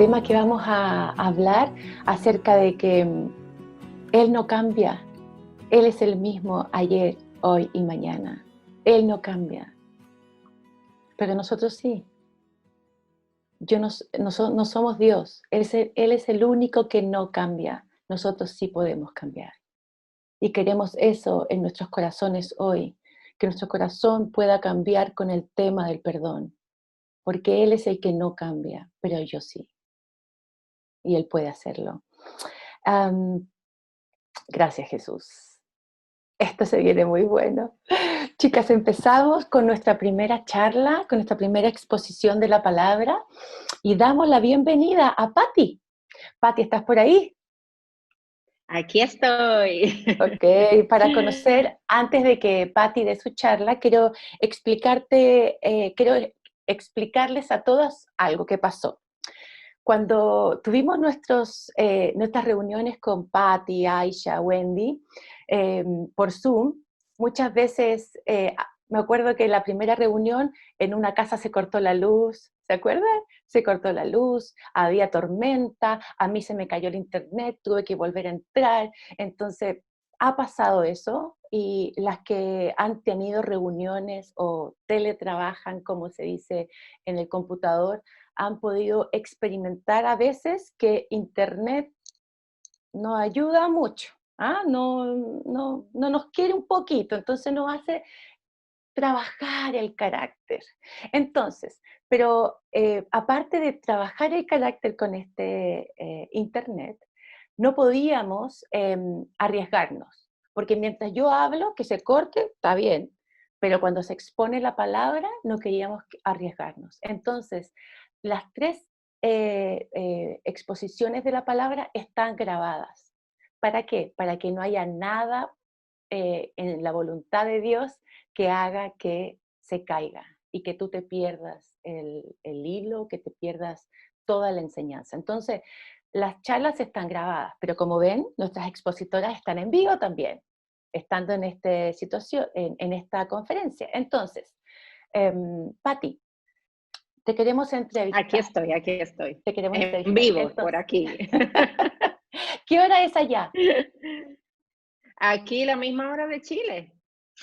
tema que vamos a hablar acerca de que Él no cambia. Él es el mismo ayer, hoy y mañana. Él no cambia. Pero nosotros sí. No somos Dios. Él es el único que no cambia. Nosotros sí podemos cambiar. Y queremos eso en nuestros corazones hoy. Que nuestro corazón pueda cambiar con el tema del perdón. Porque Él es el que no cambia, pero yo sí. Y Él puede hacerlo. Gracias, Jesús. Esto se viene muy bueno. Chicas, empezamos con nuestra primera charla, con nuestra primera exposición de la palabra y damos la bienvenida a Patti. Patti, ¿estás por ahí? Aquí estoy. Ok, para conocer, antes de que Patti dé su charla, quiero explicarles a todas algo que pasó. Cuando tuvimos nuestras reuniones con Patti, Aisha, Wendy, por Zoom, muchas veces me acuerdo que en la primera reunión en una casa se cortó la luz, ¿se acuerdan? Se cortó la luz, había tormenta, a mí se me cayó el internet, tuve que volver a entrar, entonces ha pasado eso y las que han tenido reuniones o teletrabajan, como se dice en el computador, han podido experimentar a veces que Internet nos ayuda mucho, no nos quiere un poquito, entonces nos hace trabajar el carácter. Entonces, pero aparte de trabajar el carácter con este Internet, no podíamos arriesgarnos, porque mientras yo hablo, que se corte, está bien, pero cuando se expone la palabra, no queríamos arriesgarnos. Entonces, las tres exposiciones de la palabra están grabadas. ¿Para qué? Para que no haya nada en la voluntad de Dios que haga que se caiga y que tú te pierdas el hilo, que te pierdas toda la enseñanza. Entonces, las charlas están grabadas, pero como ven, nuestras expositoras están en vivo también, estando en esta conferencia. Entonces, Patti, te queremos entrevistar. Aquí estoy. Te queremos En entrevistar. vivo, Entonces, por aquí. ¿qué hora es allá? Aquí la misma hora de Chile.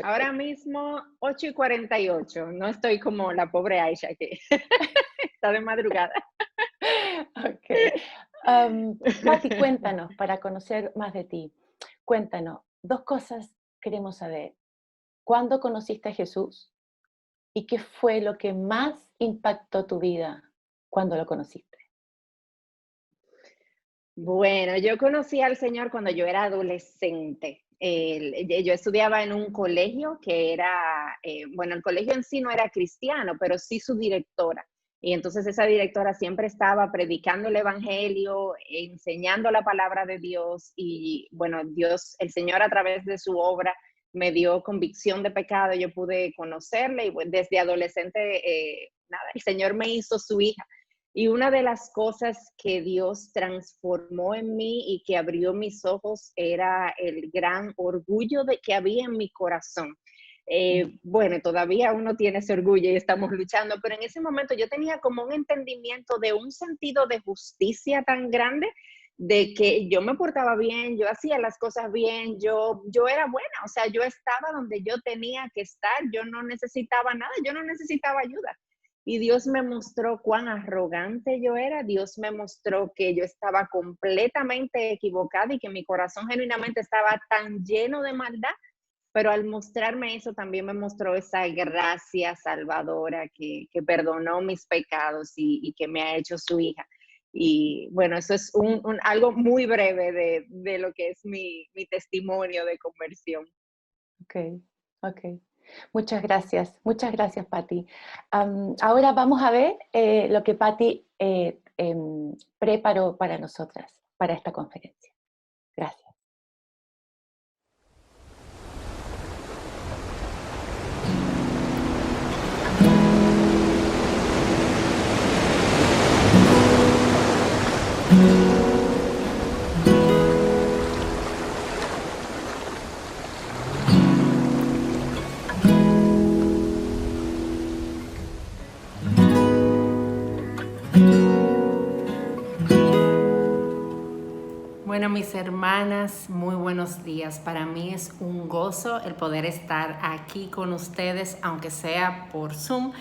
Ahora mismo 8:48. No estoy como la pobre Aisha que está de madrugada. Ok. Patti, cuéntanos, para conocer más de ti, cuéntanos, dos cosas queremos saber. ¿Cuándo conociste a Jesús? ¿Y qué fue lo que más impactó tu vida cuando lo conociste? Bueno, yo conocí al Señor cuando yo era adolescente. Yo estudiaba en un colegio que era, bueno, el colegio en sí no era cristiano, pero sí su directora. Y entonces esa directora siempre estaba predicando el evangelio, enseñando la palabra de Dios y bueno, Dios, el Señor a través de su obra me dio convicción de pecado, yo pude conocerle y desde adolescente, nada, el Señor me hizo su hija. Y una de las cosas que Dios transformó en mí y que abrió mis ojos era el gran orgullo que había en mi corazón. Bueno, todavía uno tiene ese orgullo y estamos luchando, pero en ese momento yo tenía como un entendimiento de un sentido de justicia tan grande, de que yo me portaba bien, yo hacía las cosas bien, yo era buena, o sea, yo estaba donde yo tenía que estar, yo no necesitaba nada, yo no necesitaba ayuda. Y Dios me mostró cuán arrogante yo era, Dios me mostró que yo estaba completamente equivocada y que mi corazón genuinamente estaba tan lleno de maldad, pero al mostrarme eso también me mostró esa gracia salvadora que perdonó mis pecados y que me ha hecho su hija. Y bueno, eso es algo muy breve de lo que es mi testimonio de conversión. Ok, ok. Muchas gracias, Patti. Ahora vamos a ver lo que Patti preparó para nosotras, para esta conferencia. Gracias. Bueno, mis hermanas, muy buenos días. Para mí es un gozo el poder estar aquí con ustedes, aunque sea por Zoom.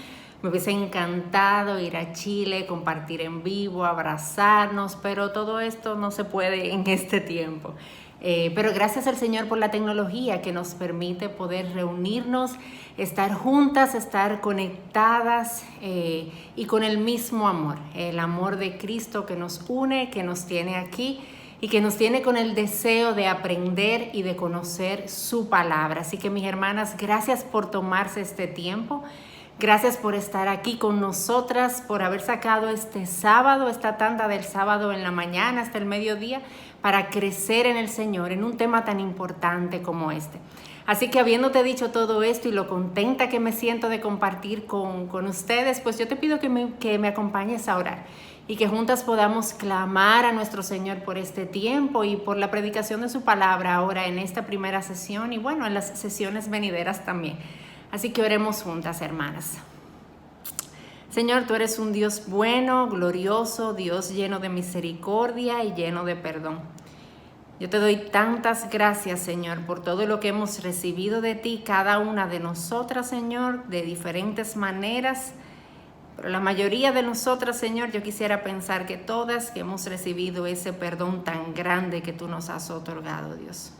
Me hubiese encantado ir a Chile, compartir en vivo, abrazarnos, pero todo esto no se puede en este tiempo. Pero gracias al Señor por la tecnología que nos permite poder reunirnos, estar juntas, estar conectadas y con el mismo amor, el amor de Cristo que nos une, que nos tiene aquí y que nos tiene con el deseo de aprender y de conocer su palabra. Así que mis hermanas, gracias por tomarse este tiempo. Gracias por estar aquí con nosotras, por haber sacado este sábado, esta tanda del sábado en la mañana hasta el mediodía, para crecer en el Señor, en un tema tan importante como este. Así que habiéndote dicho todo esto y lo contenta que me siento de compartir con ustedes, pues yo te pido que me acompañes a orar y que juntas podamos clamar a nuestro Señor por este tiempo y por la predicación de su palabra ahora en esta primera sesión y bueno, en las sesiones venideras también. Así que oremos juntas, hermanas. Señor, tú eres un Dios bueno, glorioso, Dios lleno de misericordia y lleno de perdón. Yo te doy tantas gracias, Señor, por todo lo que hemos recibido de ti, cada una de nosotras, Señor, de diferentes maneras. Pero la mayoría de nosotras, Señor, yo quisiera pensar que todas que hemos recibido ese perdón tan grande que tú nos has otorgado, Dios.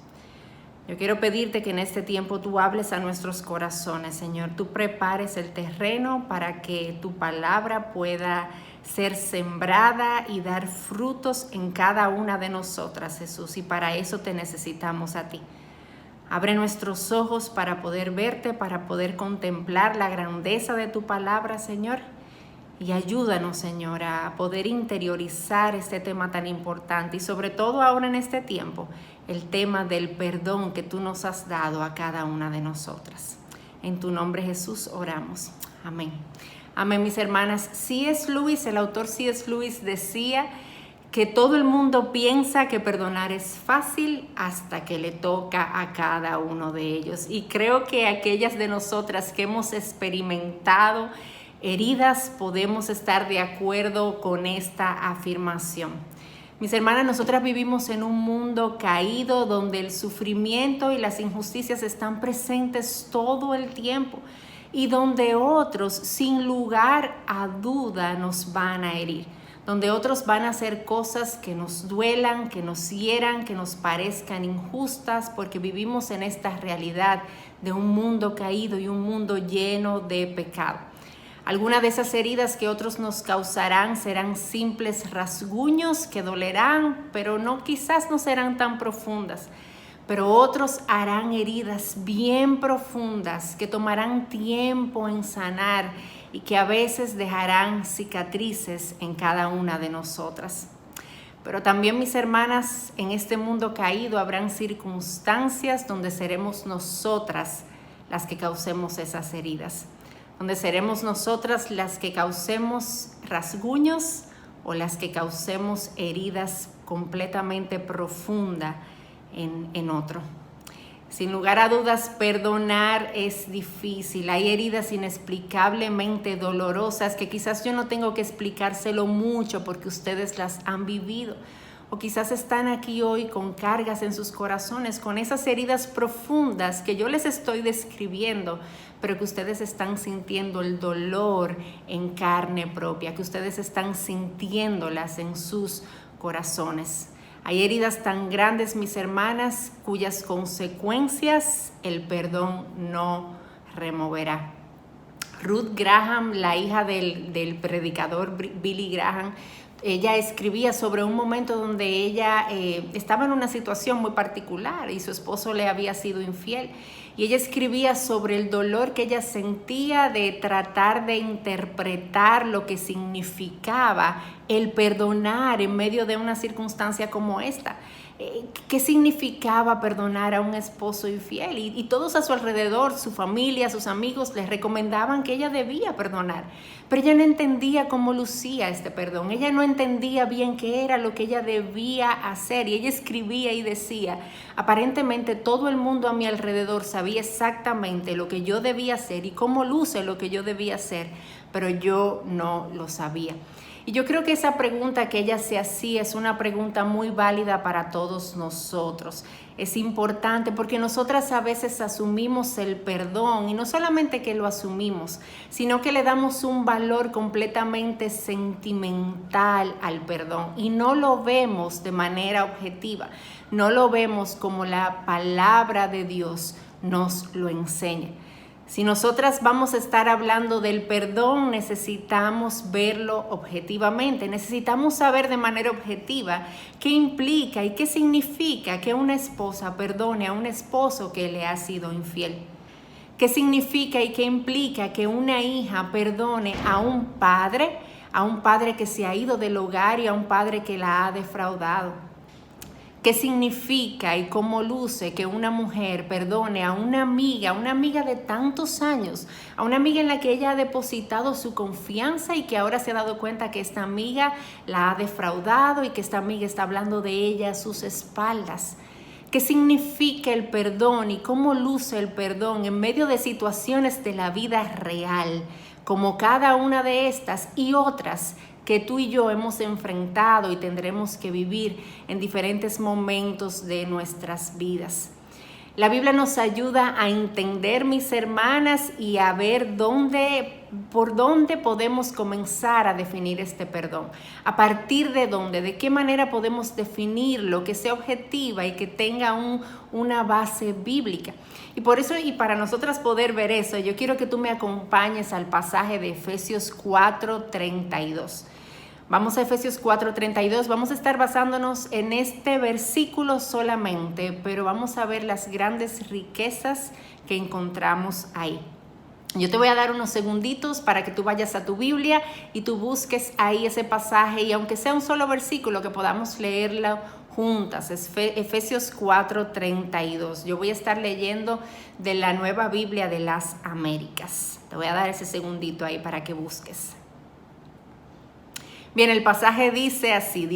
Yo quiero pedirte que en este tiempo tú hables a nuestros corazones, Señor. Tú prepares el terreno para que tu palabra pueda ser sembrada y dar frutos en cada una de nosotras, Jesús. Y para eso te necesitamos a ti. Abre nuestros ojos para poder verte, para poder contemplar la grandeza de tu palabra, Señor. Y ayúdanos, Señor, a poder interiorizar este tema tan importante y sobre todo ahora en este tiempo, el tema del perdón que tú nos has dado a cada una de nosotras. En tu nombre, Jesús, oramos. Amén. Amén, mis hermanas. C.S. Lewis, el autor C.S. Lewis decía que todo el mundo piensa que perdonar es fácil hasta que le toca a cada uno de ellos. Y creo que aquellas de nosotras que hemos experimentado heridas podemos estar de acuerdo con esta afirmación. Mis hermanas, nosotras vivimos en un mundo caído donde el sufrimiento y las injusticias están presentes todo el tiempo y donde otros, sin lugar a duda, nos van a herir, donde otros van a hacer cosas que nos duelan, que nos hieran, que nos parezcan injustas, porque vivimos en esta realidad de un mundo caído y un mundo lleno de pecado. Algunas de esas heridas que otros nos causarán serán simples rasguños que dolerán, pero quizás no serán tan profundas. Pero otros harán heridas bien profundas que tomarán tiempo en sanar y que a veces dejarán cicatrices en cada una de nosotras. Pero también, mis hermanas, en este mundo caído habrán circunstancias donde seremos nosotras las que causemos esas heridas, donde seremos nosotras las que causemos rasguños o las que causemos heridas completamente profundas en otro. Sin lugar a dudas, perdonar es difícil. Hay heridas inexplicablemente dolorosas que quizás yo no tengo que explicárselo mucho porque ustedes las han vivido. O quizás están aquí hoy con cargas en sus corazones, con esas heridas profundas que yo les estoy describiendo, pero que ustedes están sintiendo el dolor en carne propia, que ustedes están sintiéndolas en sus corazones. Hay heridas tan grandes, mis hermanas, cuyas consecuencias el perdón no removerá. Ruth Graham, la hija del predicador Billy Graham, ella escribía sobre un momento donde ella estaba en una situación muy particular y su esposo le había sido infiel. Y ella escribía sobre el dolor que ella sentía de tratar de interpretar lo que significaba el perdonar en medio de una circunstancia como esta. ¿Qué significaba perdonar a un esposo infiel? Y todos a su alrededor, su familia, sus amigos, les recomendaban que ella debía perdonar. Pero ella no entendía cómo lucía este perdón. Ella no entendía bien qué era lo que ella debía hacer. Y ella escribía y decía, aparentemente todo el mundo a mi alrededor sabía exactamente lo que yo debía hacer y cómo luce lo que yo debía hacer, pero yo no lo sabía. Y yo creo que esa pregunta que ella se hacía es una pregunta muy válida para todos nosotros. Es importante porque nosotras a veces asumimos el perdón, y no solamente que lo asumimos, sino que le damos un valor completamente sentimental al perdón y no lo vemos de manera objetiva, no lo vemos como la palabra de Dios nos lo enseña. Si nosotras vamos a estar hablando del perdón, necesitamos verlo objetivamente, necesitamos saber de manera objetiva qué implica y qué significa que una esposa perdone a un esposo que le ha sido infiel. ¿Qué significa y qué implica que una hija perdone a un padre que se ha ido del hogar y a un padre que la ha defraudado? ¿Qué significa y cómo luce que una mujer perdone a una amiga de tantos años, a una amiga en la que ella ha depositado su confianza y que ahora se ha dado cuenta que esta amiga la ha defraudado y que esta amiga está hablando de ella a sus espaldas? ¿Qué significa el perdón y cómo luce el perdón en medio de situaciones de la vida real, como cada una de estas y otras que tú y yo hemos enfrentado y tendremos que vivir en diferentes momentos de nuestras vidas? La Biblia nos ayuda a entender, mis hermanas, y a ver por dónde podemos comenzar a definir este perdón. A partir de dónde, de qué manera podemos definirlo, que sea objetiva y que tenga una base bíblica. Y por eso, y para nosotras poder ver eso, yo quiero que tú me acompañes al pasaje de Efesios 4:32. Vamos a Efesios 4:32, vamos a estar basándonos en este versículo solamente, pero vamos a ver las grandes riquezas que encontramos ahí. Yo te voy a dar unos segunditos para que tú vayas a tu Biblia y tú busques ahí ese pasaje, y aunque sea un solo versículo, que podamos leerlo juntas. Es Efesios 4:32. Yo voy a estar leyendo de la Nueva Biblia de las Américas. Te voy a dar ese segundito ahí para que busques. Bien, el pasaje dice así,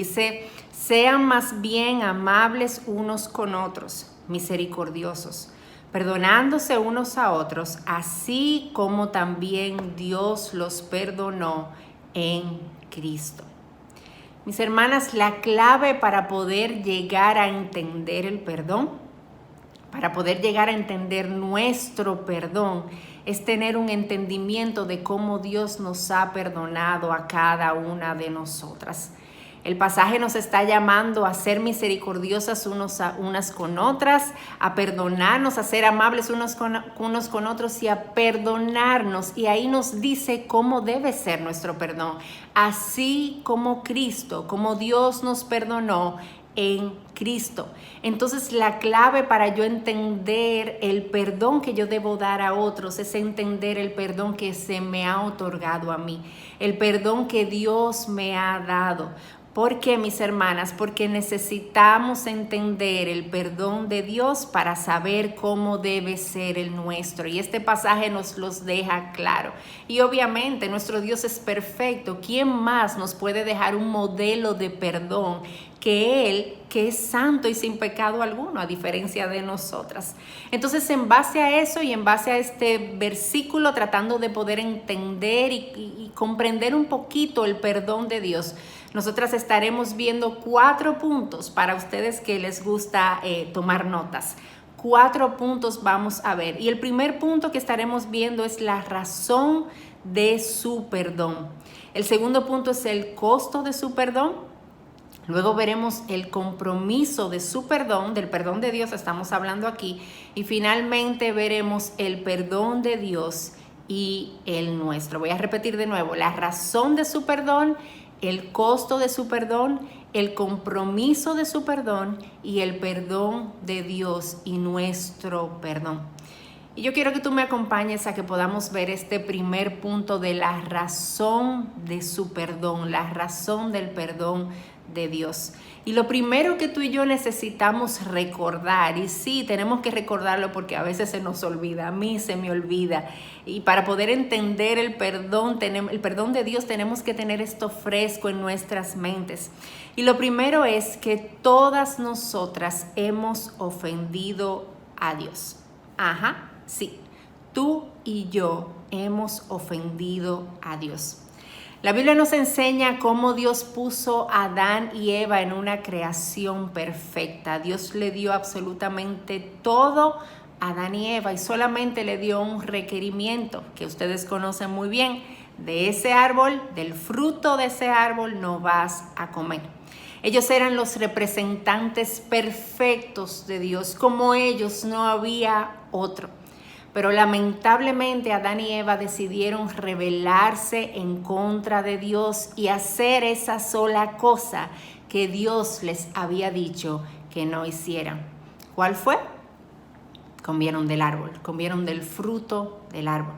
sean más bien amables unos con otros, misericordiosos, perdonándose unos a otros, así como también Dios los perdonó en Cristo. Mis hermanas, la clave para poder llegar a entender el perdón, para poder llegar a entender nuestro perdón, es tener un entendimiento de cómo Dios nos ha perdonado a cada una de nosotras. El pasaje nos está llamando a ser misericordiosas unas con otras, a perdonarnos, a ser amables unos con otros y a perdonarnos. Y ahí nos dice cómo debe ser nuestro perdón. Así como Cristo, como Dios nos perdonó en Cristo. Entonces la clave para yo entender el perdón que yo debo dar a otros es entender el perdón que se me ha otorgado a mí, el perdón que Dios me ha dado. ¿Por qué, mis hermanas? Porque necesitamos entender el perdón de Dios para saber cómo debe ser el nuestro. Y este pasaje nos los deja claro. Y obviamente nuestro Dios es perfecto. ¿Quién más nos puede dejar un modelo de perdón que Él, que es santo y sin pecado alguno, a diferencia de nosotras? Entonces, en base a eso y en base a este versículo, tratando de poder entender y comprender un poquito el perdón de Dios, nosotras estaremos viendo 4 puntos para ustedes que les gusta tomar notas. 4 puntos vamos a ver. Y el primer punto que estaremos viendo es la razón de su perdón. El segundo punto es el costo de su perdón. Luego veremos el compromiso de su perdón, del perdón de Dios estamos hablando aquí. Y finalmente veremos el perdón de Dios y el nuestro. Voy a repetir de nuevo, la razón de su perdón, el costo de su perdón, el compromiso de su perdón y el perdón de Dios y nuestro perdón. Y yo quiero que tú me acompañes a que podamos ver este primer punto de la razón de su perdón, la razón del perdón de Dios. Y lo primero que tú y yo necesitamos recordar, y sí, tenemos que recordarlo porque a veces se nos olvida, a mí se me olvida, y para poder entender el perdón de Dios tenemos que tener esto fresco en nuestras mentes. Y lo primero es que todas nosotras hemos ofendido a Dios. Ajá, sí, tú y yo hemos ofendido a Dios. La Biblia nos enseña cómo Dios puso a Adán y Eva en una creación perfecta. Dios le dio absolutamente todo a Adán y Eva y solamente le dio un requerimiento que ustedes conocen muy bien. De ese árbol, del fruto de ese árbol no vas a comer. Ellos eran los representantes perfectos de Dios. Como ellos no había otro. Pero lamentablemente Adán y Eva decidieron rebelarse en contra de Dios y hacer esa sola cosa que Dios les había dicho que no hicieran. ¿Cuál fue? Comieron del árbol, comieron del fruto del árbol.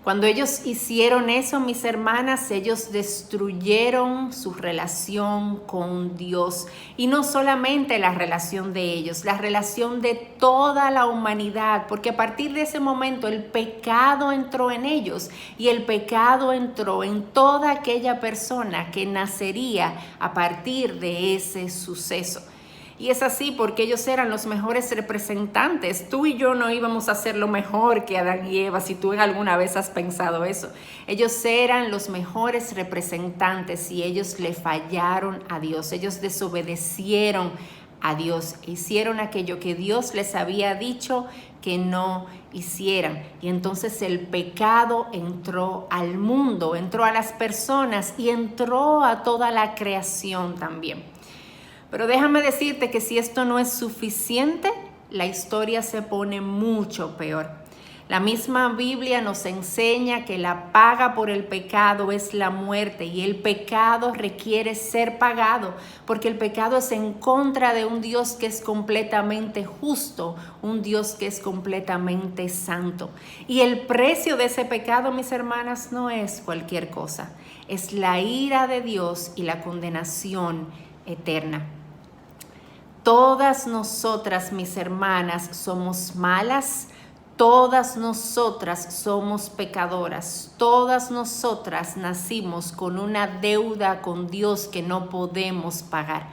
Cuando ellos hicieron eso, mis hermanas, ellos destruyeron su relación con Dios. Y no solamente la relación de ellos, la relación de toda la humanidad. Porque a partir de ese momento el pecado entró en ellos. Y el pecado entró en toda aquella persona que nacería a partir de ese suceso. Y es así porque ellos eran los mejores representantes. Tú y yo no íbamos a hacer lo mejor que Adán y Eva, si tú alguna vez has pensado eso. Ellos eran los mejores representantes y ellos le fallaron a Dios. Ellos desobedecieron a Dios. Hicieron aquello que Dios les había dicho que no hicieran. Y entonces el pecado entró al mundo, entró a las personas y entró a toda la creación también. Pero déjame decirte que si esto no es suficiente, la historia se pone mucho peor. La misma Biblia nos enseña que la paga por el pecado es la muerte y el pecado requiere ser pagado porque el pecado es en contra de un Dios que es completamente justo, un Dios que es completamente santo. Y el precio de ese pecado, mis hermanas, no es cualquier cosa, es la ira de Dios y la condenación eterna. Todas nosotras, mis hermanas, somos malas, todas nosotras somos pecadoras, todas nosotras nacimos con una deuda con Dios que no podemos pagar.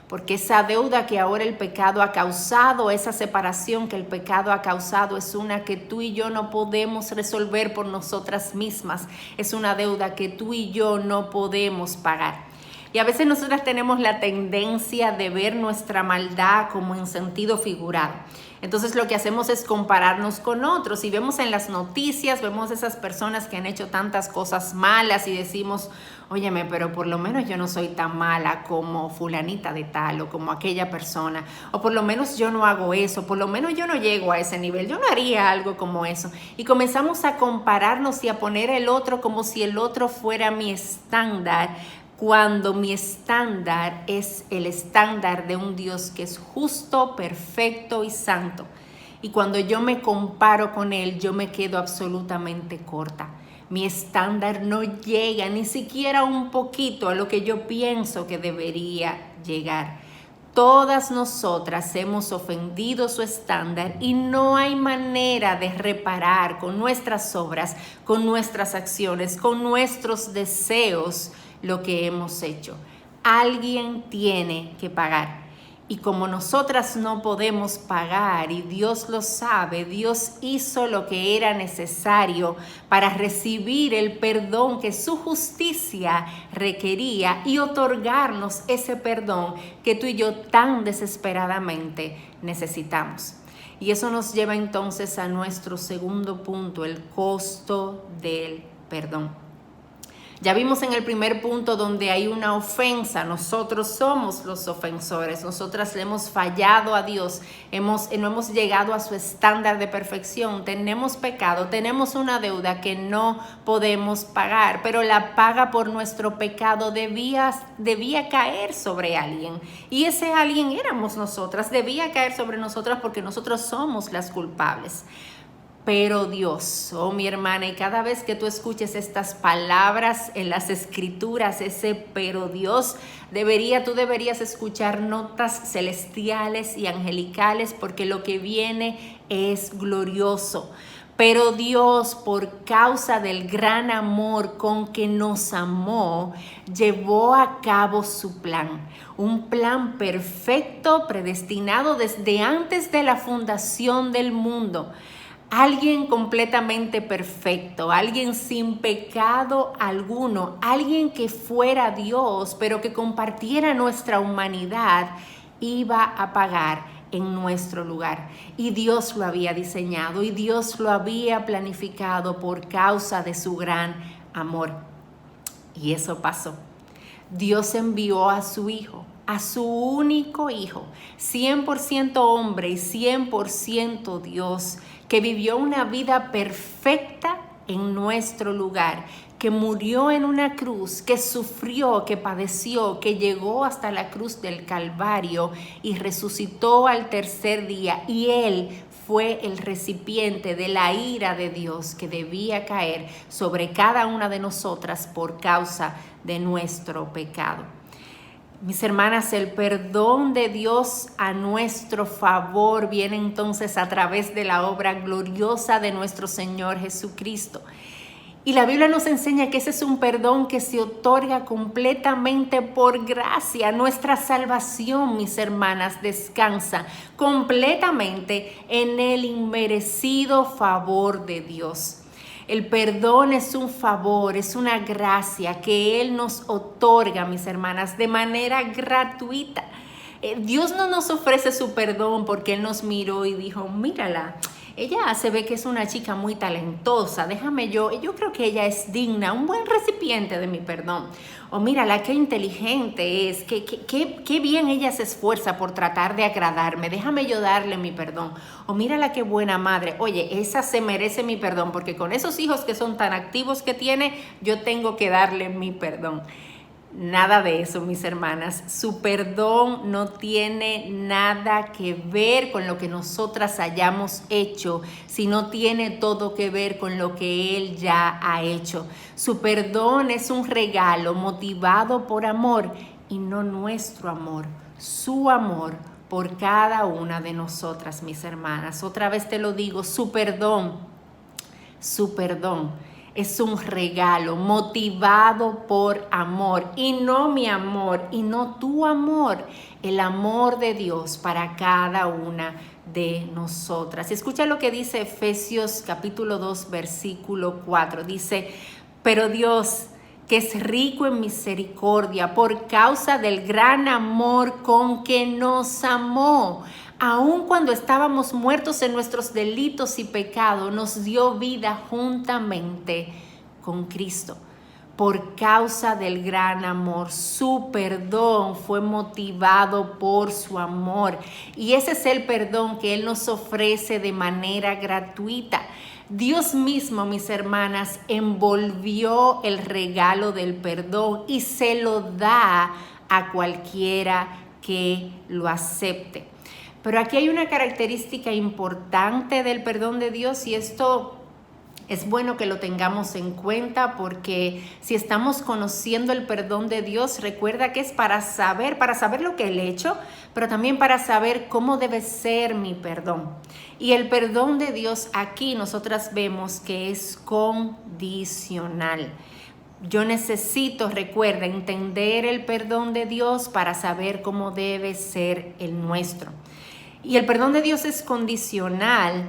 Porque esa deuda que ahora el pecado ha causado, esa separación que el pecado ha causado, es una que tú y yo no podemos resolver por nosotras mismas. Es una deuda que tú y yo no podemos pagar. Y a veces nosotras tenemos la tendencia de ver nuestra maldad como en sentido figurado. Entonces lo que hacemos es compararnos con otros y vemos en las noticias, vemos esas personas que han hecho tantas cosas malas y decimos, óyeme, pero por lo menos yo no soy tan mala como fulanita de tal o como aquella persona, o por lo menos yo no hago eso, por lo menos yo no llego a ese nivel, yo no haría algo como eso. Y comenzamos a compararnos y a poner el otro como si el otro fuera mi estándar, cuando mi estándar es el estándar de un Dios que es justo, perfecto y santo. Y cuando yo me comparo con Él, yo me quedo absolutamente corta. Mi estándar no llega ni siquiera un poquito a lo que yo pienso que debería llegar. Todas nosotras hemos ofendido su estándar y no hay manera de reparar con nuestras obras, con nuestras acciones, con nuestros deseos lo que hemos hecho. Alguien tiene que pagar. Y como nosotras no podemos pagar y Dios lo sabe, Dios hizo lo que era necesario para recibir el perdón que su justicia requería y otorgarnos ese perdón que tú y yo tan desesperadamente necesitamos. Y eso nos lleva entonces a nuestro segundo punto, el costo del perdón. Ya vimos en el primer punto donde hay una ofensa, nosotros somos los ofensores, nosotras le hemos fallado a Dios, no hemos llegado a su estándar de perfección, tenemos pecado, tenemos una deuda que no podemos pagar, pero la paga por nuestro pecado debía caer sobre alguien y ese alguien éramos nosotras, debía caer sobre nosotras porque nosotros somos las culpables. Pero Dios, oh mi hermana, y cada vez que tú escuches estas palabras en las escrituras, ese pero Dios, tú deberías escuchar notas celestiales y angelicales porque lo que viene es glorioso. Pero Dios, por causa del gran amor con que nos amó, llevó a cabo su plan. Un plan perfecto, predestinado desde antes de la fundación del mundo. alguien completamente perfecto, alguien sin pecado alguno, alguien que fuera Dios, pero que compartiera nuestra humanidad, iba a pagar en nuestro lugar. Y Dios lo había diseñado y Dios lo había planificado por causa de su gran amor. Y eso pasó. Dios envió a su Hijo, a su único Hijo, 100% hombre y 100% Dios, que vivió una vida perfecta en nuestro lugar, que murió en una cruz, que sufrió, que padeció, que llegó hasta la cruz del Calvario y resucitó al tercer día. Y Él fue el recipiente de la ira de Dios que debía caer sobre cada una de nosotras por causa de nuestro pecado. Mis hermanas, el perdón de Dios a nuestro favor viene entonces a través de la obra gloriosa de nuestro Señor Jesucristo. Y la Biblia nos enseña que ese es un perdón que se otorga completamente por gracia. Nuestra salvación, mis hermanas, descansa completamente en el inmerecido favor de Dios. El perdón es un favor, es una gracia que Él nos otorga, mis hermanas, de manera gratuita. Dios no nos ofrece su perdón porque Él nos miró y dijo, mírala, ella se ve que es una chica muy talentosa, yo creo que ella es digna, un buen recipiente de mi perdón. O mírala, qué inteligente es, qué bien ella se esfuerza por tratar de agradarme, déjame yo darle mi perdón. O mírala, qué buena madre, oye, esa se merece mi perdón, porque con esos hijos que son tan activos que tiene, yo tengo que darle mi perdón. Nada de eso, mis hermanas. Su perdón no tiene nada que ver con lo que nosotras hayamos hecho, sino tiene todo que ver con lo que Él ya ha hecho. Su perdón es un regalo motivado por amor y no nuestro amor, su amor por cada una de nosotras, mis hermanas. Otra vez te lo digo, su perdón es un regalo motivado por amor, y no mi amor, y no tu amor, el amor de Dios para cada una de nosotras. Escucha lo que dice Efesios capítulo 2, versículo 4. Dice, pero Dios, que es rico en misericordia, por causa del gran amor con que nos amó, aun cuando estábamos muertos en nuestros delitos y pecados, nos dio vida juntamente con Cristo. Por causa del gran amor, su perdón fue motivado por su amor. Y ese es el perdón que Él nos ofrece de manera gratuita. Dios mismo, mis hermanas, envolvió el regalo del perdón y se lo da a cualquiera que lo acepte. Pero aquí hay una característica importante del perdón de Dios, y esto es bueno que lo tengamos en cuenta, porque si estamos conociendo el perdón de Dios, recuerda que es para saber lo que Él ha hecho, pero también para saber cómo debe ser mi perdón. Y el perdón de Dios aquí nosotras vemos que es condicional. Yo necesito, recuerda, entender el perdón de Dios para saber cómo debe ser el nuestro. Y el perdón de Dios es condicional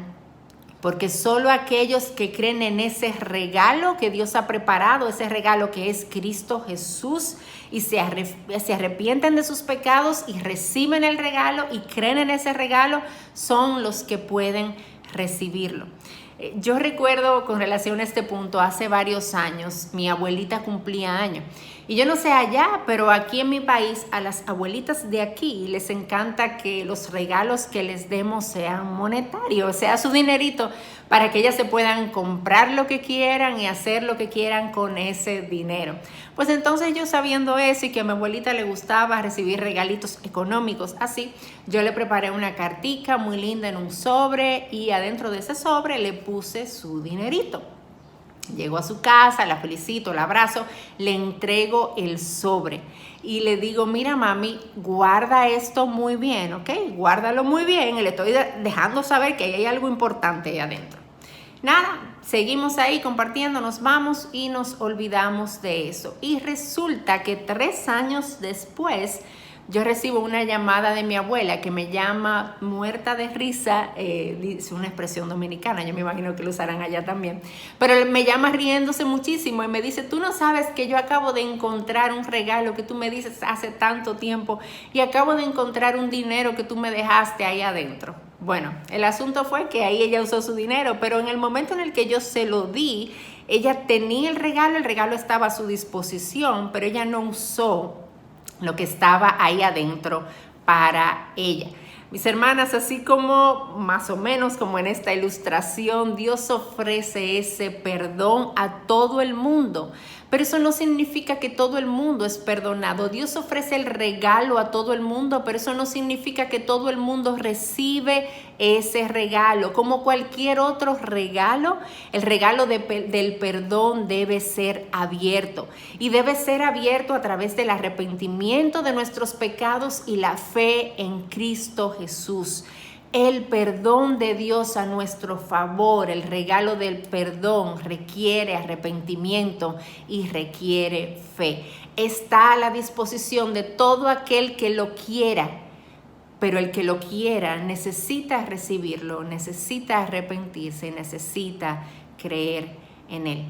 porque solo aquellos que creen en ese regalo que Dios ha preparado, ese regalo que es Cristo Jesús, y se arrepienten de sus pecados y reciben el regalo y creen en ese regalo, son los que pueden recibirlo. Yo recuerdo, con relación a este punto, hace varios años, mi abuelita cumplía años. Y yo no sé allá, pero aquí en mi país, a las abuelitas de aquí les encanta que los regalos que les demos sean monetarios, sea su dinerito, para que ellas se puedan comprar lo que quieran y hacer lo que quieran con ese dinero. Pues entonces, yo sabiendo eso y que a mi abuelita le gustaba recibir regalitos económicos así, yo le preparé una cartica muy linda en un sobre, y adentro de ese sobre le puse su dinerito. Llego a su casa, la felicito, la abrazo, le entrego el sobre y le digo, mira mami, guarda esto muy bien, ¿ok? Guárdalo muy bien, y le estoy dejando saber que hay algo importante ahí adentro. Nada, seguimos ahí compartiendo, nos vamos y nos olvidamos de eso. Y resulta que 3 años después yo recibo una llamada de mi abuela que me llama muerta de risa, es una expresión dominicana, yo me imagino que lo usarán allá también, pero me llama riéndose muchísimo y me dice, tú no sabes que yo acabo de encontrar un regalo que tú me dices hace tanto tiempo y acabo de encontrar un dinero que tú me dejaste ahí adentro. Bueno, el asunto fue que ahí ella usó su dinero, pero en el momento en el que yo se lo di, ella tenía el regalo estaba a su disposición, pero ella no usó lo que estaba ahí adentro para ella. Mis hermanas, así como más o menos como en esta ilustración, Dios ofrece ese perdón a todo el mundo, pero eso no significa que todo el mundo es perdonado. Dios ofrece el regalo a todo el mundo, pero eso no significa que todo el mundo recibe ese regalo. Como cualquier otro regalo, el regalo del perdón debe ser abierto y debe ser abierto a través del arrepentimiento de nuestros pecados y la fe en Cristo Jesús. El perdón de Dios a nuestro favor, el regalo del perdón requiere arrepentimiento y requiere fe. Está a la disposición de todo aquel que lo quiera, pero el que lo quiera necesita recibirlo, necesita arrepentirse, necesita creer en él.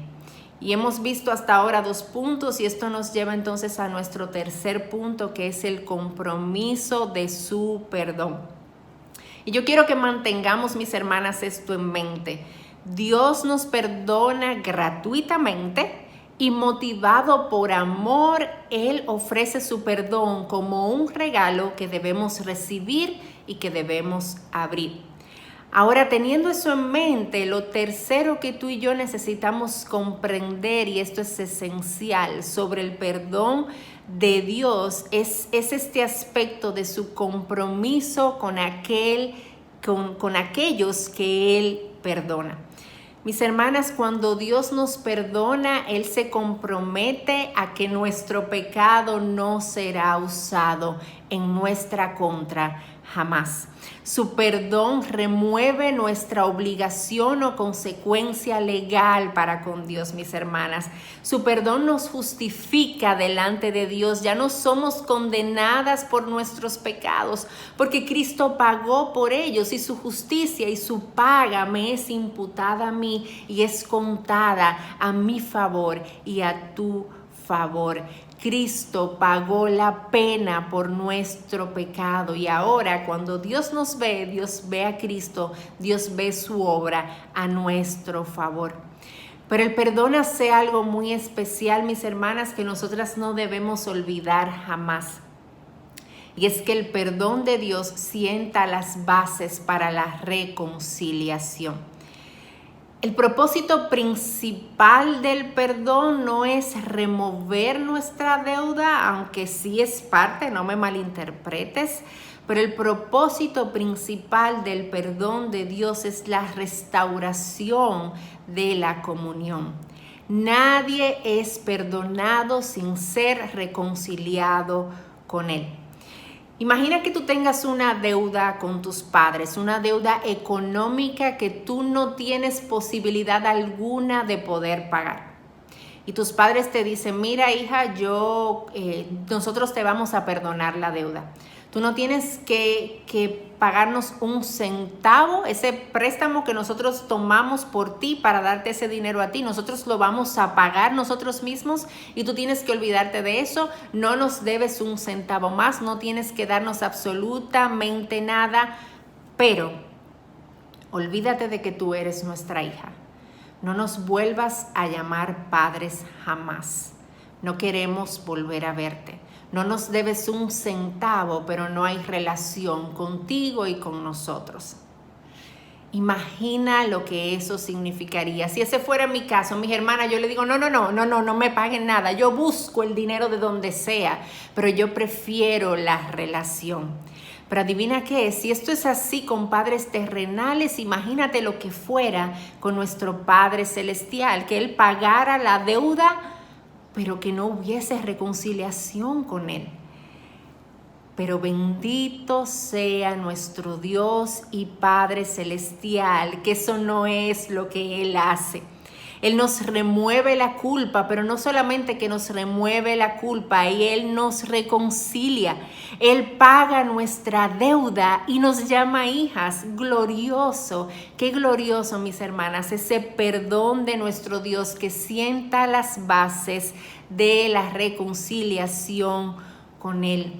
Y hemos visto hasta ahora 2 puntos y esto nos lleva entonces a nuestro tercer punto, que es el compromiso de su perdón. Y yo quiero que mantengamos, mis hermanas, esto en mente. Dios nos perdona gratuitamente y motivado por amor, Él ofrece su perdón como un regalo que debemos recibir y que debemos abrir. Ahora, teniendo eso en mente, lo tercero que tú y yo necesitamos comprender, y esto es esencial, sobre el perdón de Dios, es este aspecto de su compromiso con aquellos que Él perdona. Mis hermanas, cuando Dios nos perdona, Él se compromete a que nuestro pecado no será usado en nuestra contra jamás. Su perdón remueve nuestra obligación o consecuencia legal para con Dios, mis hermanas. Su perdón nos justifica delante de Dios. Ya no somos condenadas por nuestros pecados, porque Cristo pagó por ellos y su justicia y su paga me es imputada a mí y es contada a mi favor y a tu favor. Cristo pagó la pena por nuestro pecado y ahora cuando Dios nos ve, Dios ve a Cristo, Dios ve su obra a nuestro favor. Pero el perdón hace algo muy especial, mis hermanas, que nosotras no debemos olvidar jamás. Y es que el perdón de Dios sienta las bases para la reconciliación. El propósito principal del perdón no es remover nuestra deuda, aunque sí es parte, no me malinterpretes, pero el propósito principal del perdón de Dios es la restauración de la comunión. Nadie es perdonado sin ser reconciliado con Él. Imagina que tú tengas una deuda con tus padres, una deuda económica que tú no tienes posibilidad alguna de poder pagar. Y tus padres te dicen, mira hija, nosotros te vamos a perdonar la deuda. Tú no tienes que pagarnos un centavo, ese préstamo que nosotros tomamos por ti para darte ese dinero a ti, nosotros lo vamos a pagar nosotros mismos y tú tienes que olvidarte de eso, no nos debes un centavo más, no tienes que darnos absolutamente nada, pero olvídate de que tú eres nuestra hija. No nos vuelvas a llamar padres jamás. No queremos volver a verte. No nos debes un centavo, pero no hay relación contigo y con nosotros. Imagina lo que eso significaría. Si ese fuera mi caso, mis hermanas, yo le digo, no me paguen nada. Yo busco el dinero de donde sea, pero yo prefiero la relación. Pero adivina qué, si esto es así con padres terrenales, imagínate lo que fuera con nuestro Padre Celestial, que Él pagara la deuda, pero que no hubiese reconciliación con Él. Pero bendito sea nuestro Dios y Padre Celestial, que eso no es lo que Él hace. Él nos remueve la culpa, pero no solamente que nos remueve la culpa, y Él nos reconcilia. Él paga nuestra deuda y nos llama hijas. Glorioso, qué glorioso, mis hermanas, ese perdón de nuestro Dios que sienta las bases de la reconciliación con Él.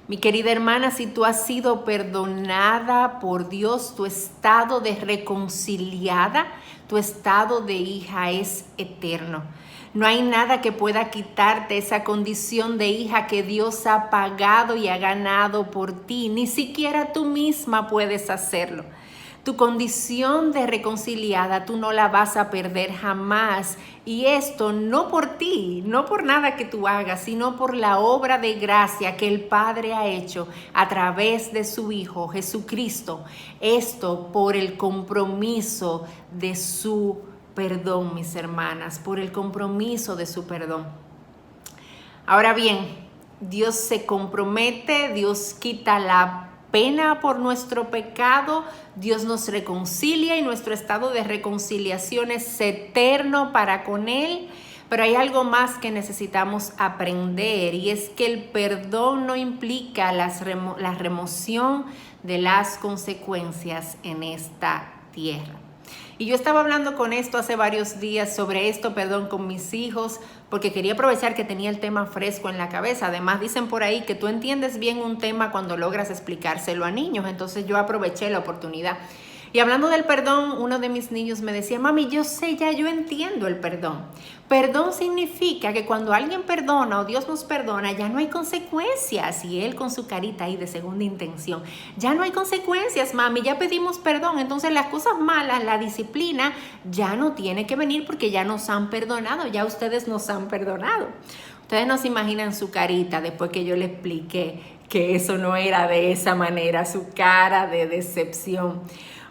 Mi querida hermana, si tú has sido perdonada por Dios, tu estado de reconciliada, tu estado de hija es eterno. No hay nada que pueda quitarte esa condición de hija que Dios ha pagado y ha ganado por ti. Ni siquiera tú misma puedes hacerlo. Tu condición de reconciliada tú no la vas a perder jamás. Y esto no por ti, no por nada que tú hagas, sino por la obra de gracia que el Padre ha hecho a través de su Hijo Jesucristo. Esto por el compromiso de su perdón, mis hermanas, por el compromiso de su perdón. Ahora bien, Dios se compromete, Dios quita la pena por nuestro pecado, Dios nos reconcilia y nuestro estado de reconciliación es eterno para con Él. Pero hay algo más que necesitamos aprender, y es que el perdón no implica la remoción de las consecuencias en esta tierra. Y yo estaba hablando con esto hace varios días sobre esto, perdón, con mis hijos, porque quería aprovechar que tenía el tema fresco en la cabeza. Además, dicen por ahí que tú entiendes bien un tema cuando logras explicárselo a niños. Entonces yo aproveché la oportunidad. Y hablando del perdón, uno de mis niños me decía, mami, yo entiendo el perdón. Perdón significa que cuando alguien perdona o Dios nos perdona, ya no hay consecuencias. Y él con su carita ahí de segunda intención, ya no hay consecuencias, mami, ya pedimos perdón. Entonces las cosas malas, la disciplina, ya no tiene que venir porque ya nos han perdonado, ya ustedes nos han perdonado. Ustedes no se imaginan su carita después que yo le expliqué que eso no era de esa manera, su cara de decepción.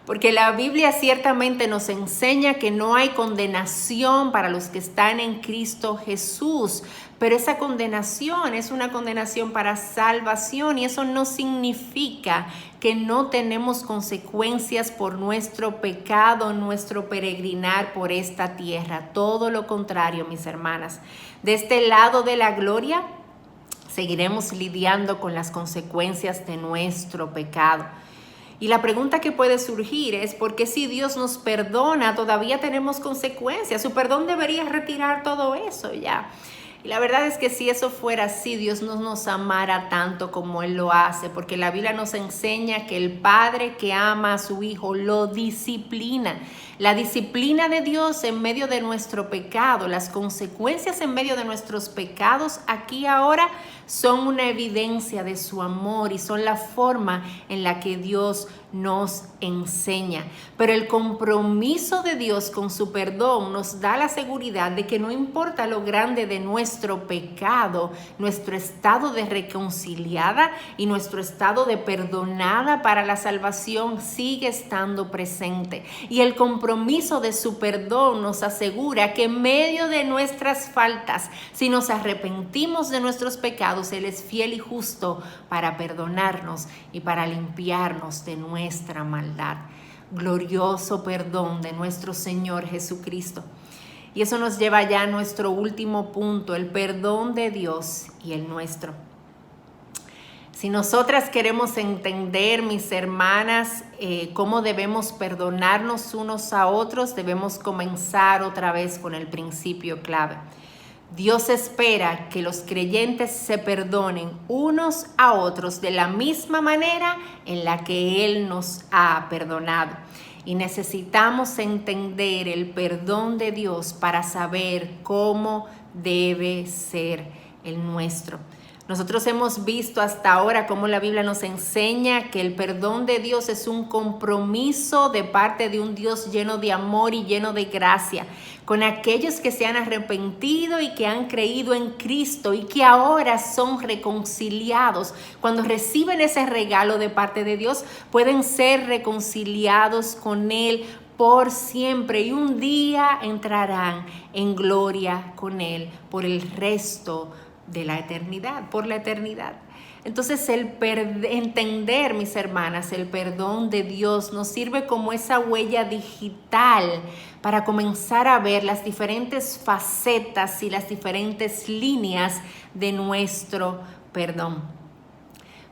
Porque la Biblia ciertamente nos enseña que no hay condenación para los que están en Cristo Jesús, pero esa condenación es una condenación para salvación, y eso no significa que no tenemos consecuencias por nuestro pecado, nuestro peregrinar por esta tierra. Todo lo contrario, mis hermanas. De este lado de la gloria, seguiremos lidiando con las consecuencias de nuestro pecado. Y la pregunta que puede surgir es, ¿por qué si Dios nos perdona todavía tenemos consecuencias? Su perdón debería retirar todo eso ya. Y la verdad es que si eso fuera así, Dios no nos amara tanto como Él lo hace, porque la Biblia nos enseña que el Padre que ama a su Hijo lo disciplina. La disciplina de Dios en medio de nuestro pecado, las consecuencias en medio de nuestros pecados aquí ahora son una evidencia de su amor y son la forma en la que Dios nos enseña. Pero el compromiso de Dios con su perdón nos da la seguridad de que no importa lo grande de nuestro pecado, nuestro estado de reconciliada y nuestro estado de perdonada para la salvación sigue estando presente. Y el compromiso de su perdón nos asegura que en medio de nuestras faltas, si nos arrepentimos de nuestros pecados, Él es fiel y justo para perdonarnos y para limpiarnos de nuestra maldad. Glorioso perdón de nuestro Señor Jesucristo. Y eso nos lleva ya a nuestro último punto, el perdón de Dios y el nuestro. Si nosotras queremos entender, mis hermanas, cómo debemos perdonarnos unos a otros, debemos comenzar otra vez con el principio clave. Dios espera que los creyentes se perdonen unos a otros de la misma manera en la que Él nos ha perdonado. Y necesitamos entender el perdón de Dios para saber cómo debe ser el nuestro. Nosotros hemos visto hasta ahora cómo la Biblia nos enseña que el perdón de Dios es un compromiso de parte de un Dios lleno de amor y lleno de gracia, con aquellos que se han arrepentido y que han creído en Cristo y que ahora son reconciliados. Cuando reciben ese regalo de parte de Dios, pueden ser reconciliados con Él por siempre y un día entrarán en gloria con Él por el resto de la eternidad, por la eternidad. Entonces entender, mis hermanas, el perdón de Dios nos sirve como esa huella digital para comenzar a ver las diferentes facetas y las diferentes líneas de nuestro perdón.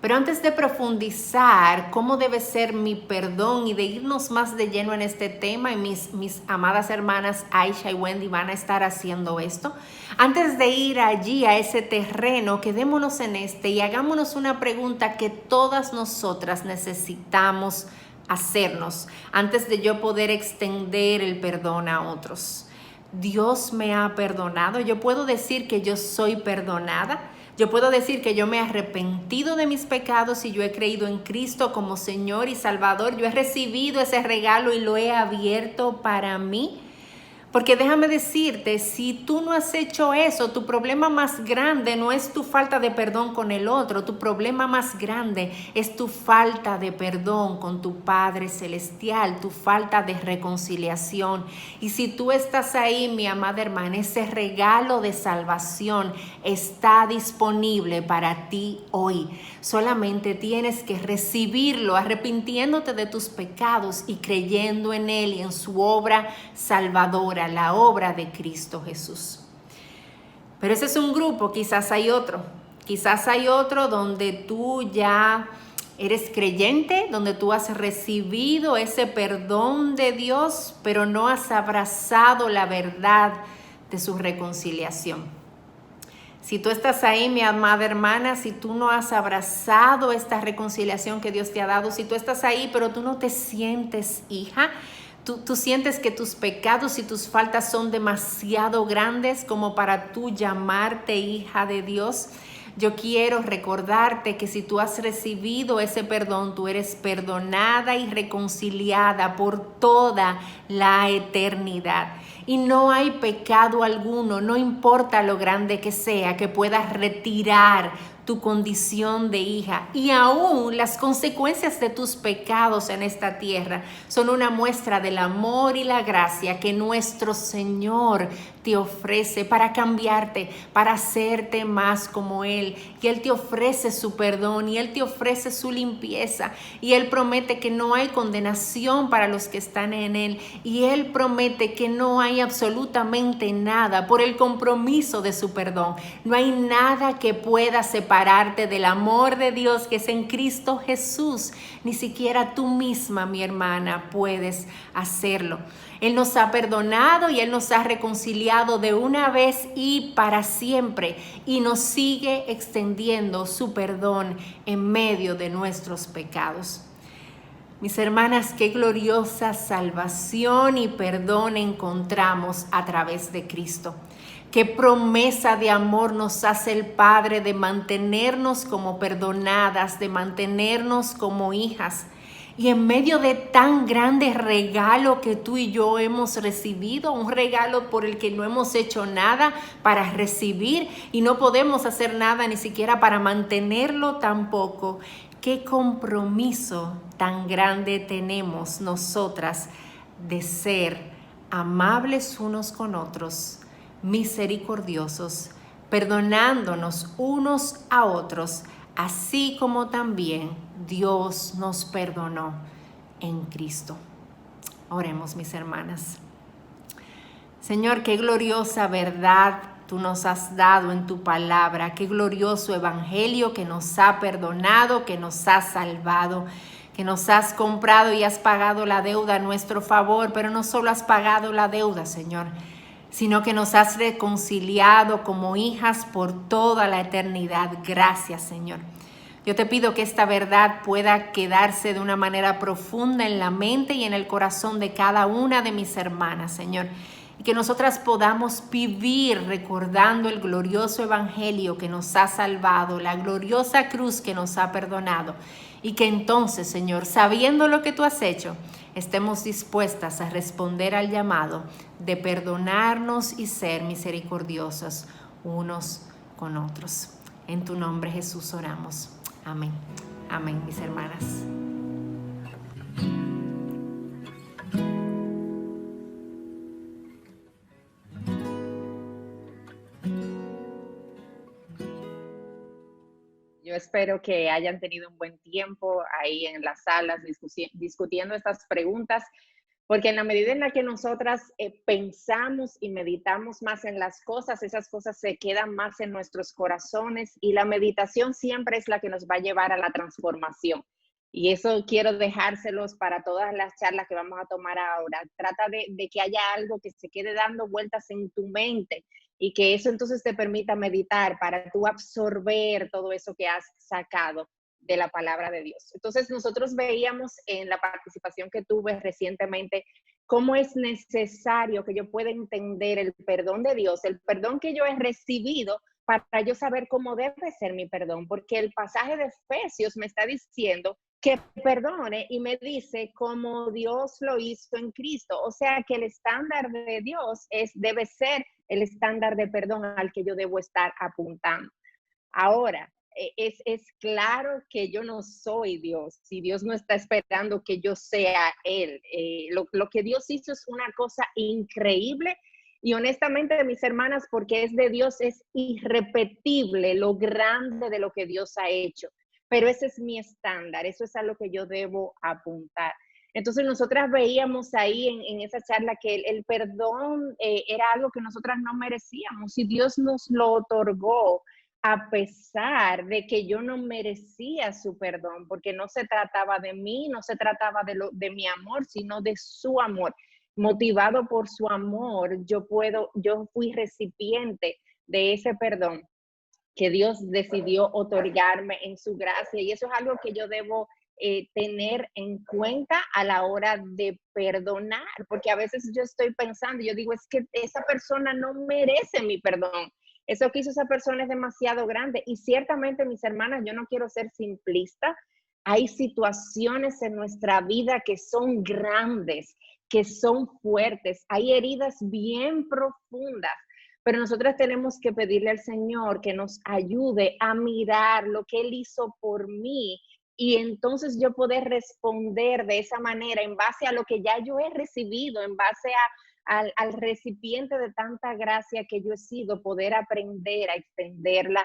Pero antes de profundizar cómo debe ser mi perdón y de irnos más de lleno en este tema, y mis amadas hermanas Aisha y Wendy van a estar haciendo esto, antes de ir allí a ese terreno, quedémonos en este y hagámonos una pregunta que todas nosotras necesitamos hacernos antes de yo poder extender el perdón a otros. ¿Dios me ha perdonado? ¿Yo puedo decir que yo soy perdonada? Yo puedo decir que yo me he arrepentido de mis pecados y yo he creído en Cristo como Señor y Salvador. Yo he recibido ese regalo y lo he abierto para mí. Porque déjame decirte, si tú no has hecho eso, tu problema más grande no es tu falta de perdón con el otro, tu problema más grande es tu falta de perdón con tu Padre Celestial, tu falta de reconciliación. Y si tú estás ahí, mi amada hermana, ese regalo de salvación está disponible para ti hoy. Solamente tienes que recibirlo, arrepintiéndote de tus pecados y creyendo en Él y en su obra salvadora, la obra de Cristo Jesús. Pero ese es un grupo, quizás hay otro donde tú ya eres creyente, donde tú has recibido ese perdón de Dios, pero no has abrazado la verdad de su reconciliación. Si tú estás ahí, mi amada hermana, si tú no has abrazado esta reconciliación que Dios te ha dado, si tú estás ahí, pero tú no te sientes hija, tú sientes que tus pecados y tus faltas son demasiado grandes como para tú llamarte hija de Dios, yo quiero recordarte que si tú has recibido ese perdón, tú eres perdonada y reconciliada por toda la eternidad. Y no hay pecado alguno, no importa lo grande que sea, que puedas retirar tu condición de hija. Y aún las consecuencias de tus pecados en esta tierra son una muestra del amor y la gracia que nuestro Señor te ofrece para cambiarte, para hacerte más como Él. Y Él te ofrece su perdón y Él te ofrece su limpieza. Y Él promete que no hay condenación para los que están en Él. Y Él promete que no hay absolutamente nada por el compromiso de su perdón. No hay nada que pueda separarte del amor de Dios que es en Cristo Jesús. Ni siquiera tú misma, mi hermana, puedes hacerlo. Él nos ha perdonado y Él nos ha reconciliado de una vez y para siempre. Y nos sigue extendiendo su perdón en medio de nuestros pecados. Mis hermanas, qué gloriosa salvación y perdón encontramos a través de Cristo. Qué promesa de amor nos hace el Padre de mantenernos como perdonadas, de mantenernos como hijas. Y en medio de tan grande regalo que tú y yo hemos recibido, un regalo por el que no hemos hecho nada para recibir y no podemos hacer nada ni siquiera para mantenerlo tampoco. Qué compromiso tan grande tenemos nosotras de ser amables unos con otros, misericordiosos, perdonándonos unos a otros, así como también Dios nos perdonó en Cristo. Oremos, mis hermanas. Señor, qué gloriosa verdad tú nos has dado en tu palabra, qué glorioso evangelio que nos ha perdonado, que nos ha salvado, que nos has comprado y has pagado la deuda a nuestro favor, pero no solo has pagado la deuda, Señor, sino que nos has reconciliado como hijas por toda la eternidad. Gracias, Señor. Yo te pido que esta verdad pueda quedarse de una manera profunda en la mente y en el corazón de cada una de mis hermanas, Señor. Y que nosotras podamos vivir recordando el glorioso evangelio que nos ha salvado, la gloriosa cruz que nos ha perdonado. Y que entonces, Señor, sabiendo lo que tú has hecho, estemos dispuestas a responder al llamado de perdonarnos y ser misericordiosos unos con otros. En tu nombre, Jesús, oramos. Amén. Amén, mis hermanas. Yo espero que hayan tenido un buen tiempo ahí en las salas discutiendo estas preguntas, porque en la medida en la que nosotras pensamos y meditamos más en las cosas, esas cosas se quedan más en nuestros corazones y la meditación siempre es la que nos va a llevar a la transformación. Y eso quiero dejárselos para todas las charlas que vamos a tomar ahora. Trata de que haya algo que se quede dando vueltas en tu mente y que eso entonces te permita meditar para tú absorber todo eso que has sacado de la palabra de Dios. Entonces nosotros veíamos en la participación que tuve recientemente cómo es necesario que yo pueda entender el perdón de Dios, el perdón que yo he recibido para yo saber cómo debe ser mi perdón, porque el pasaje de Efesios me está diciendo que perdone y me dice como Dios lo hizo en Cristo. O sea que el estándar de Dios debe ser el estándar de perdón al que yo debo estar apuntando. Ahora, es claro que yo no soy Dios, si Dios no está esperando que yo sea Él. Lo que Dios hizo es una cosa increíble y honestamente, mis hermanas, porque es de Dios, es irrepetible lo grande de lo que Dios ha hecho. Pero ese es mi estándar, eso es a lo que yo debo apuntar. Entonces, nosotras veíamos ahí en esa charla que el perdón era algo que nosotras no merecíamos y Dios nos lo otorgó a pesar de que yo no merecía su perdón, porque no se trataba de mí, no se trataba de mi amor, sino de su amor. Motivado por su amor, yo fui recipiente de ese perdón que Dios decidió otorgarme en su gracia. Y eso es algo que yo debo tener en cuenta a la hora de perdonar, porque a veces yo estoy pensando, yo digo, es que esa persona no merece mi perdón. Eso que hizo esa persona es demasiado grande. Y ciertamente, mis hermanas, yo no quiero ser simplista. Hay situaciones en nuestra vida que son grandes, que son fuertes. Hay heridas bien profundas. Pero nosotras tenemos que pedirle al Señor que nos ayude a mirar lo que Él hizo por mí y entonces yo poder responder de esa manera en base a lo que ya yo he recibido, en base al recipiente de tanta gracia que yo he sido, poder aprender a extenderla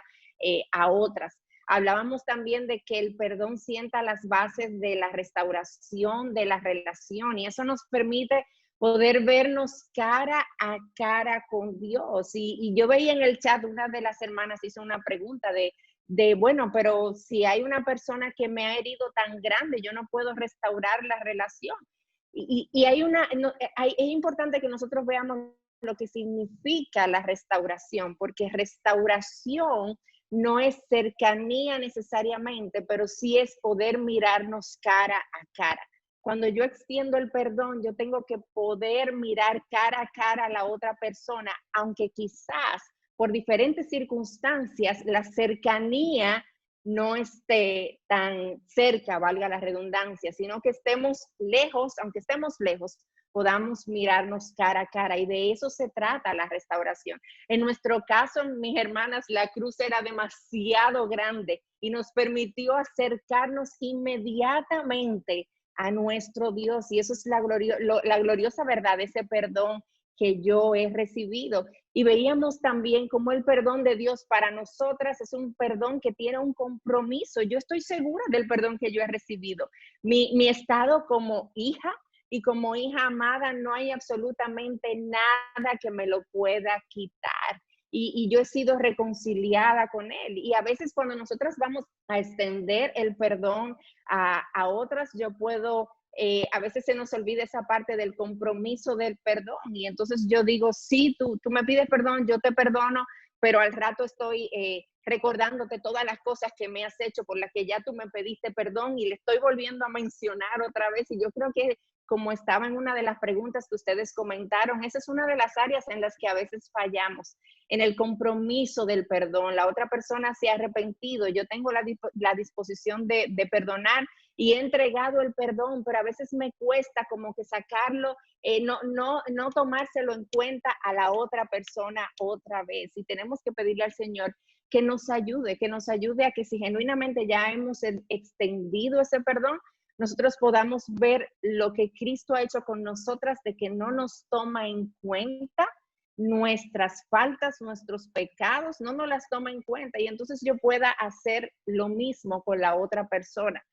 a otras. Hablábamos también de que el perdón sienta las bases de la restauración de la relación y eso nos permite poder vernos cara a cara con Dios. Y yo veía en el chat, una de las hermanas hizo una pregunta bueno, pero si hay una persona que me ha herido tan grande, yo no puedo restaurar la relación. Y es importante que nosotros veamos lo que significa la restauración, porque restauración no es cercanía necesariamente, pero sí es poder mirarnos cara a cara. Cuando yo extiendo el perdón, yo tengo que poder mirar cara a cara a la otra persona, aunque quizás por diferentes circunstancias la cercanía no esté tan cerca, valga la redundancia, sino que estemos lejos, aunque estemos lejos, podamos mirarnos cara a cara. Y de eso se trata la restauración. En nuestro caso, mis hermanas, la cruz era demasiado grande y nos permitió acercarnos inmediatamente a nuestro Dios. Y eso es la gloriosa verdad, ese perdón que yo he recibido. Y veíamos también cómo el perdón de Dios para nosotras es un perdón que tiene un compromiso. Yo estoy segura del perdón que yo he recibido. Mi estado como hija y como hija amada, no hay absolutamente nada que me lo pueda quitar. Y yo he sido reconciliada con Él. Y a veces cuando nosotras vamos a extender el perdón a otras, yo puedo, a veces se nos olvida esa parte del compromiso del perdón. Y entonces yo digo, sí, tú me pides perdón, yo te perdono, pero al rato estoy recordándote todas las cosas que me has hecho por las que ya tú me pediste perdón y le estoy volviendo a mencionar otra vez. Y yo creo que como estaba en una de las preguntas que ustedes comentaron, esa es una de las áreas en las que a veces fallamos, en el compromiso del perdón. La otra persona se ha arrepentido, yo tengo la disposición de perdonar y he entregado el perdón, pero a veces me cuesta como que sacarlo, no tomárselo en cuenta a la otra persona otra vez. Y tenemos que pedirle al Señor que nos ayude a que si genuinamente ya hemos extendido ese perdón, nosotros podamos ver lo que Cristo ha hecho con nosotras, de que no nos toma en cuenta nuestras faltas, nuestros pecados, no nos las toma en cuenta y entonces yo pueda hacer lo mismo con la otra persona.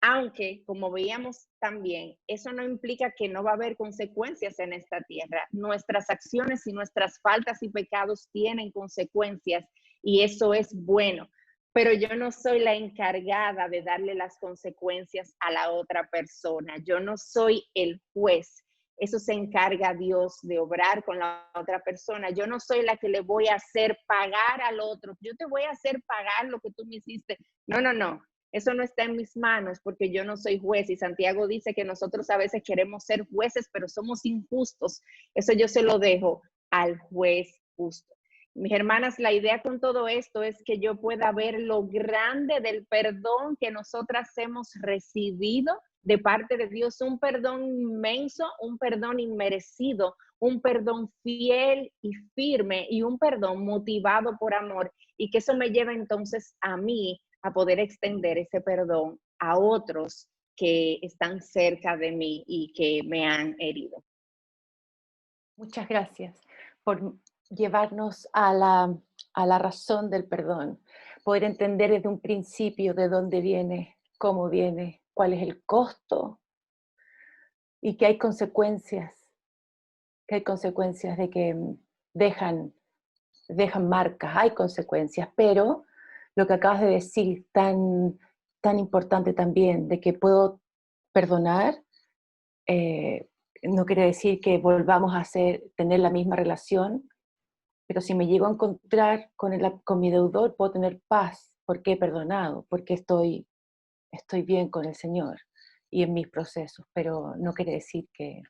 Aunque, como veíamos también, eso no implica que no va a haber consecuencias en esta tierra. Nuestras acciones y nuestras faltas y pecados tienen consecuencias y eso es bueno. Pero yo no soy la encargada de darle las consecuencias a la otra persona. Yo no soy el juez. Eso se encarga Dios de obrar con la otra persona. Yo no soy la que le voy a hacer pagar al otro. Yo te voy a hacer pagar lo que tú me hiciste. No, no, no. Eso no está en mis manos porque yo no soy juez. Y Santiago dice que nosotros a veces queremos ser jueces, pero somos injustos. Eso yo se lo dejo al juez justo. Mis hermanas, la idea con todo esto es que yo pueda ver lo grande del perdón que nosotras hemos recibido de parte de Dios, un perdón inmenso, un perdón inmerecido, un perdón fiel y firme y un perdón motivado por amor, y que eso me lleva entonces a mí a poder extender ese perdón a otros que están cerca de mí y que me han herido. Muchas gracias por llevarnos a la razón del perdón, poder entender desde un principio de dónde viene, cómo viene, cuál es el costo y que hay consecuencias de que dejan marcas, hay consecuencias, pero lo que acabas de decir, tan importante también, de que puedo perdonar, no quiere decir que volvamos a tener la misma relación, pero si me llego a encontrar con mi deudor, puedo tener paz, porque he perdonado, porque estoy bien con el Señor y en mis procesos, pero no quiere decir que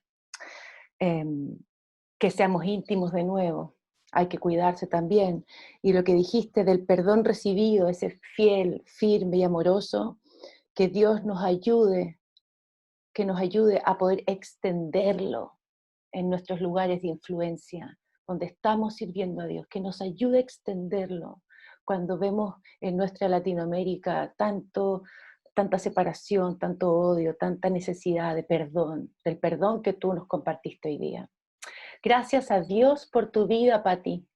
seamos íntimos de nuevo. Hay que cuidarse también. Y lo que dijiste del perdón recibido, ese fiel, firme y amoroso, que Dios nos ayude a poder extenderlo en nuestros lugares de influencia, donde estamos sirviendo a Dios, que nos ayude a extenderlo. Cuando vemos en nuestra Latinoamérica tanta separación, tanto odio, tanta necesidad de perdón, del perdón que tú nos compartiste hoy día. Gracias a Dios por tu vida, Pati.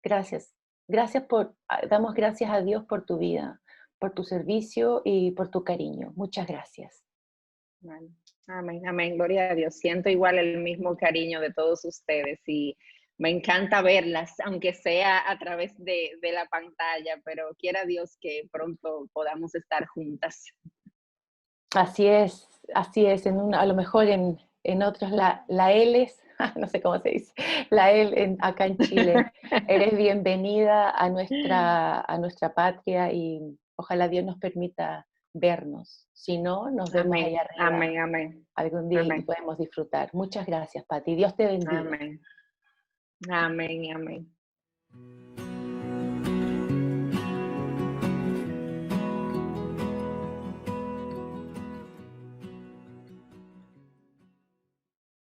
Gracias. Damos gracias a Dios por tu vida, por tu servicio y por tu cariño. Muchas gracias. Amén, amén, gloria a Dios. Siento igual el mismo cariño de todos ustedes y me encanta verlas, aunque sea a través de la pantalla, pero quiera Dios que pronto podamos estar juntas. Así es. A lo mejor en otros la L, no sé cómo se dice, la L acá en Chile. Eres bienvenida a nuestra patria y ojalá Dios nos permita vernos. Si no, nos vemos Amén, allá arriba. amén, amén. Algún día Amén. y podemos disfrutar. Muchas gracias, Pati. Dios te bendiga. Amén. Amén, amén.